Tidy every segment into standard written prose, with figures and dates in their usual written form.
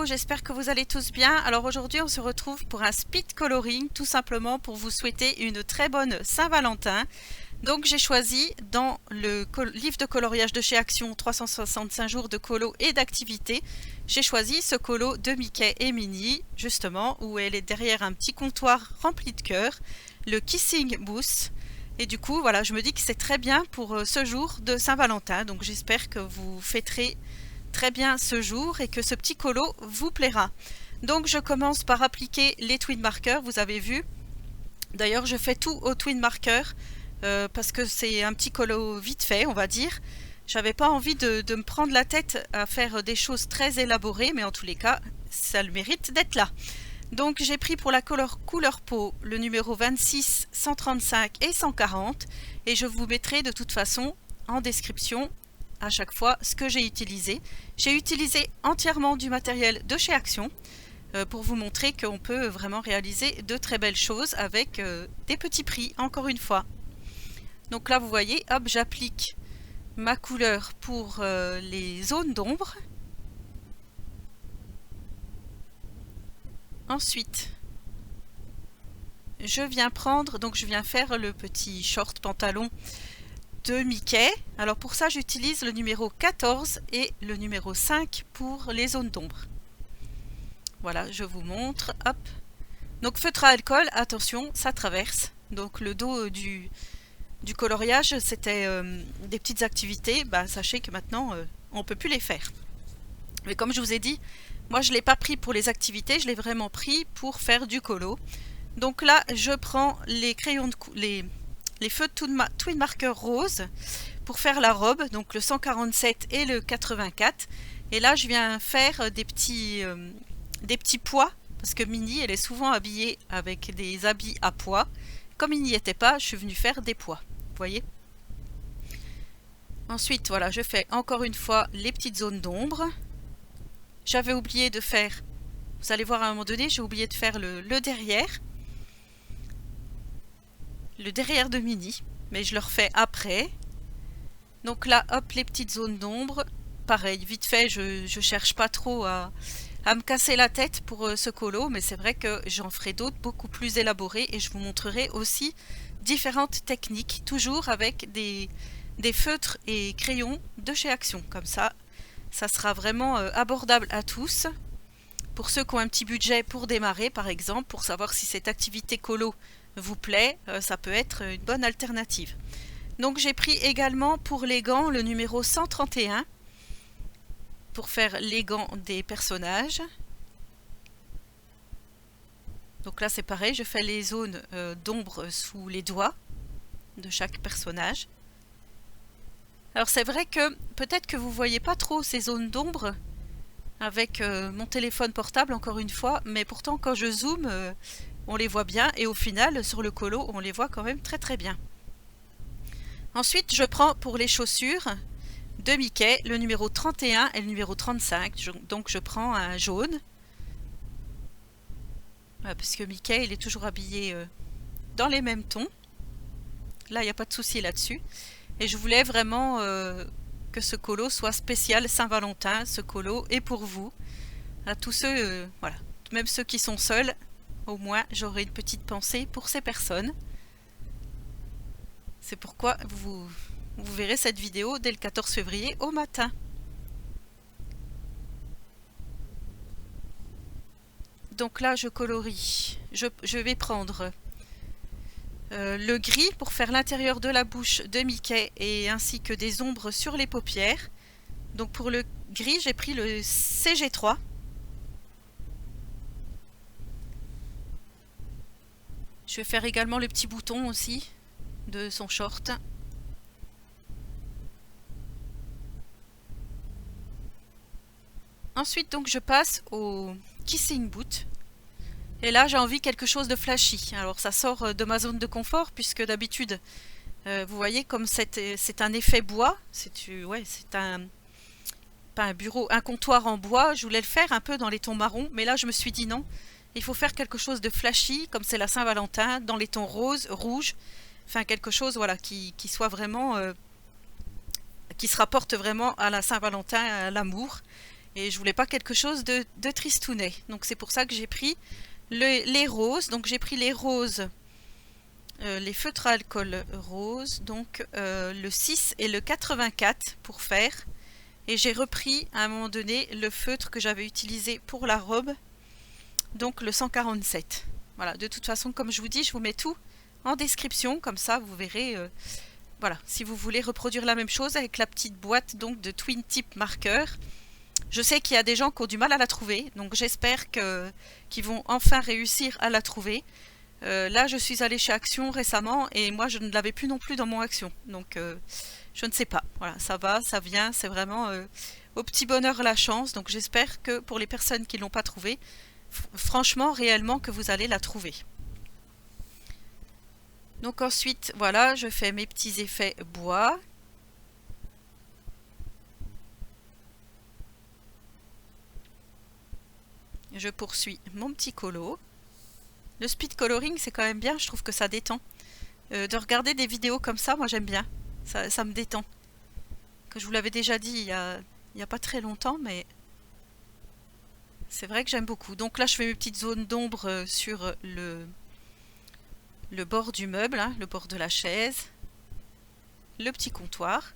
coucou, j'espère que vous allez tous bien. Alors aujourd'hui on se retrouve pour un speed coloring, tout simplement pour vous souhaiter une très bonne Saint-Valentin. Donc j'ai choisi dans le livre de coloriage de chez Action 365 jours de colo et d'activité, j'ai choisi ce colo de Mickey et Minnie, justement, où elle est derrière un petit comptoir rempli de cœurs, le Kissing Booth. Et du coup, voilà, je me dis que c'est très bien pour ce jour de Saint-Valentin. Donc j'espère que vous fêterez très bien ce jour et que ce petit colo vous plaira. Donc je commence par appliquer les twin markers, vous avez vu. D'ailleurs je fais tout au twin marker parce que c'est un petit colo vite fait, on va dire. J'avais pas envie de me prendre la tête à faire des choses très élaborées, mais en tous les cas ça le mérite d'être là. Donc j'ai pris pour la couleur peau le numéro 26, 135 et 140 et je vous mettrai de toute façon en description à chaque fois ce que j'ai utilisé. J'ai utilisé entièrement du matériel de chez Action pour vous montrer qu'on peut vraiment réaliser de très belles choses avec des petits prix, encore une fois. Donc là vous voyez, hop, j'applique ma couleur pour les zones d'ombre. Ensuite, je viens prendre, donc je viens faire le petit short pantalon de Mickey. Alors pour ça j'utilise le numéro 14 et le numéro 5 pour les zones d'ombre. Voilà, je vous montre, hop. Donc feutre à alcool, attention, ça traverse. Donc le dos du coloriage, c'était des petites activités, bah, sachez que maintenant on peut plus les faire. Mais comme je vous ai dit, moi je ne l'ai pas pris pour les activités, je l'ai vraiment pris pour faire du colo. Donc là je prends les crayons de les feux de twin marker rose pour faire la robe, donc le 147 et le 84. Et là je viens faire des petits pois, parce que Minnie elle est souvent habillée avec des habits à pois. Comme il n'y était pas, je suis venue faire des pois, vous voyez. Ensuite voilà, je fais encore une fois les petites zones d'ombre. J'avais oublié de faire, vous allez voir à un moment donné, j'ai oublié de faire le derrière de Minnie, mais je le refais après. Donc là, hop, les petites zones d'ombre. Pareil, vite fait, je cherche pas trop à me casser la tête pour ce colo, mais c'est vrai que j'en ferai d'autres beaucoup plus élaborés et je vous montrerai aussi différentes techniques, toujours avec des feutres et crayons de chez Action. Comme ça sera vraiment abordable à tous. Pour ceux qui ont un petit budget pour démarrer, par exemple, pour savoir si cette activité colo vous plaît, ça peut être une bonne alternative. Donc j'ai pris également pour les gants le numéro 131 pour faire les gants des personnages. Donc là c'est pareil, je fais les zones d'ombre sous les doigts de chaque personnage. Alors c'est vrai que peut-être que vous voyez pas trop ces zones d'ombre avec mon téléphone portable, encore une fois, mais pourtant quand je zoome on les voit bien et au final sur le colo on les voit quand même très très bien. Ensuite je prends pour les chaussures de Mickey le numéro 31 et le numéro 35, donc je prends un jaune, parce que Mickey il est toujours habillé dans les mêmes tons, là il n'y a pas de souci là-dessus, et je voulais vraiment que ce colo soit spécial Saint-Valentin. Ce colo est pour vous, à tous ceux, voilà, même ceux qui sont seuls, au moins j'aurai une petite pensée pour ces personnes. C'est pourquoi vous verrez cette vidéo dès le 14 février au matin. Donc là je colorie, je vais prendre le gris pour faire l'intérieur de la bouche de Mickey et ainsi que des ombres sur les paupières. Donc pour le gris j'ai pris le CG3. Je vais faire également le petit bouton aussi de son short. Ensuite donc je passe au Kissing Boot. Et là j'ai envie quelque chose de flashy. Alors ça sort de ma zone de confort puisque d'habitude vous voyez comme c'est un effet bois. C'est pas un bureau, un comptoir en bois. Je voulais le faire un peu dans les tons marrons, mais là je me suis dit non. Il faut faire quelque chose de flashy, comme c'est la Saint-Valentin, dans les tons roses, rouges. Enfin quelque chose voilà, qui soit vraiment qui se rapporte vraiment à la Saint-Valentin, à l'amour. Et je voulais pas quelque chose de tristounet. Donc c'est pour ça que j'ai pris les roses. Donc j'ai pris les roses, les feutres à alcool roses, donc le 6 et le 84 pour faire. Et j'ai repris à un moment donné le feutre que j'avais utilisé pour la robe, donc le 147. Voilà, de toute façon, comme je vous dis, je vous mets tout en description, comme ça vous verrez, voilà, si vous voulez reproduire la même chose avec la petite boîte donc de Twin Tip marqueur. Je sais qu'il y a des gens qui ont du mal à la trouver, donc j'espère qu'ils vont enfin réussir à la trouver. Là, je suis allée chez Action récemment et moi, je ne l'avais plus non plus dans mon Action. Donc, je ne sais pas. Voilà, ça va, ça vient, c'est vraiment au petit bonheur la chance. Donc, j'espère que pour les personnes qui ne l'ont pas trouvée, franchement, réellement, que vous allez la trouver. Donc ensuite, voilà, je fais mes petits effets bois. Je poursuis mon petit colo. Le speed coloring, c'est quand même bien, je trouve que ça détend. De regarder des vidéos comme ça, moi j'aime bien. Ça me détend. Que je vous l'avais déjà dit il y a pas très longtemps, mais c'est vrai que j'aime beaucoup. Donc là, je fais mes petites zones d'ombre sur le bord du meuble, hein, le bord de la chaise, le petit comptoir.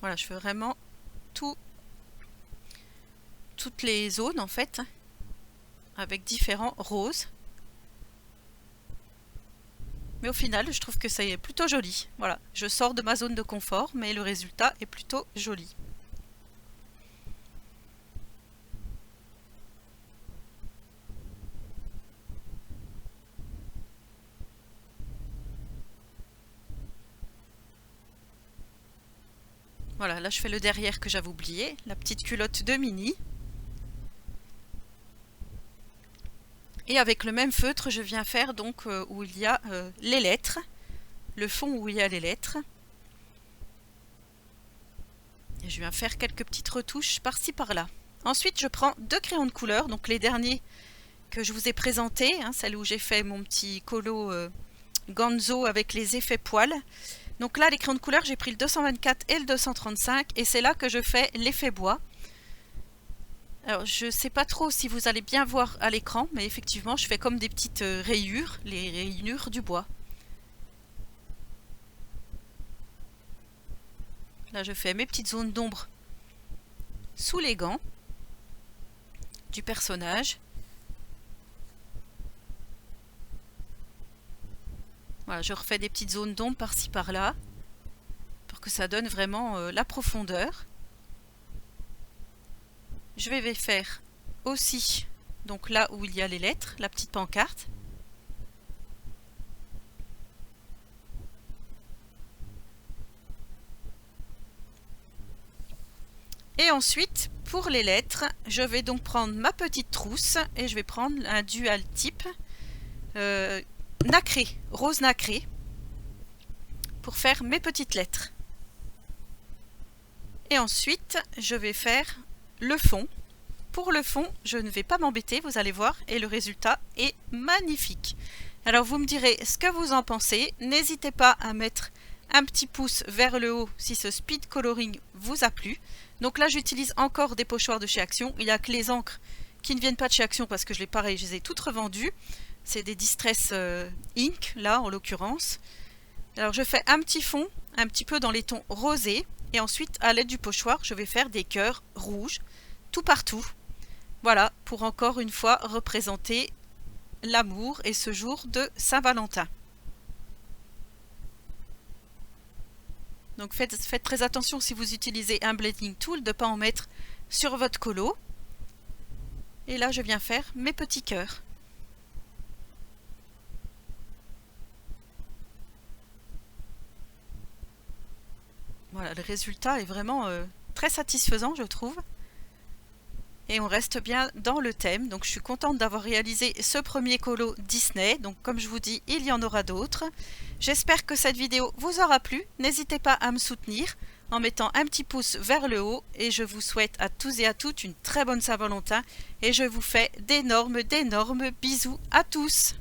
Voilà, je fais vraiment toutes les zones en fait, avec différents roses. Mais au final, je trouve que ça est plutôt joli. Voilà, je sors de ma zone de confort, mais le résultat est plutôt joli. Voilà, là je fais le derrière que j'avais oublié, la petite culotte de Minnie. Et avec le même feutre, je viens faire donc où il y a les lettres, le fond où il y a les lettres. Et je viens faire quelques petites retouches par-ci par-là. Ensuite, je prends 2 crayons de couleur, donc les derniers que je vous ai présentés, hein, celle où j'ai fait mon petit colo Gonzo avec les effets poils. Donc là, les crayons de couleur, j'ai pris le 224 et le 235, et c'est là que je fais l'effet bois. Alors, je ne sais pas trop si vous allez bien voir à l'écran, mais effectivement, je fais comme des petites rayures, les rayures du bois. Là, je fais mes petites zones d'ombre sous les gants du personnage. Voilà, je refais des petites zones d'ombre par-ci par-là pour que ça donne vraiment la profondeur. Je vais faire aussi, donc là où il y a les lettres, la petite pancarte. Et ensuite, pour les lettres, je vais donc prendre ma petite trousse et je vais prendre un dual type nacré, rose nacré, pour faire mes petites lettres. Et ensuite, je vais faire le fond. Pour le fond, je ne vais pas m'embêter, vous allez voir, et le résultat est magnifique. Alors vous me direz ce que vous en pensez. N'hésitez pas à mettre un petit pouce vers le haut si ce speed coloring vous a plu. Donc là, j'utilise encore des pochoirs de chez Action. Il n'y a que les encres qui ne viennent pas de chez Action parce que je les ai toutes revendues. C'est des Distress Ink, là en l'occurrence. Alors je fais un petit fond, un petit peu dans les tons rosés. Et ensuite, à l'aide du pochoir, je vais faire des cœurs rouges, tout partout. Voilà, pour encore une fois représenter l'amour et ce jour de Saint-Valentin. Donc faites très attention si vous utilisez un blending tool de ne pas en mettre sur votre colo. Et là, je viens faire mes petits cœurs. Voilà, le résultat est vraiment très satisfaisant, je trouve. Et on reste bien dans le thème. Donc je suis contente d'avoir réalisé ce premier colo Disney. Donc comme je vous dis, il y en aura d'autres. J'espère que cette vidéo vous aura plu. N'hésitez pas à me soutenir en mettant un petit pouce vers le haut et je vous souhaite à tous et à toutes une très bonne Saint-Valentin et je vous fais d'énormes bisous à tous.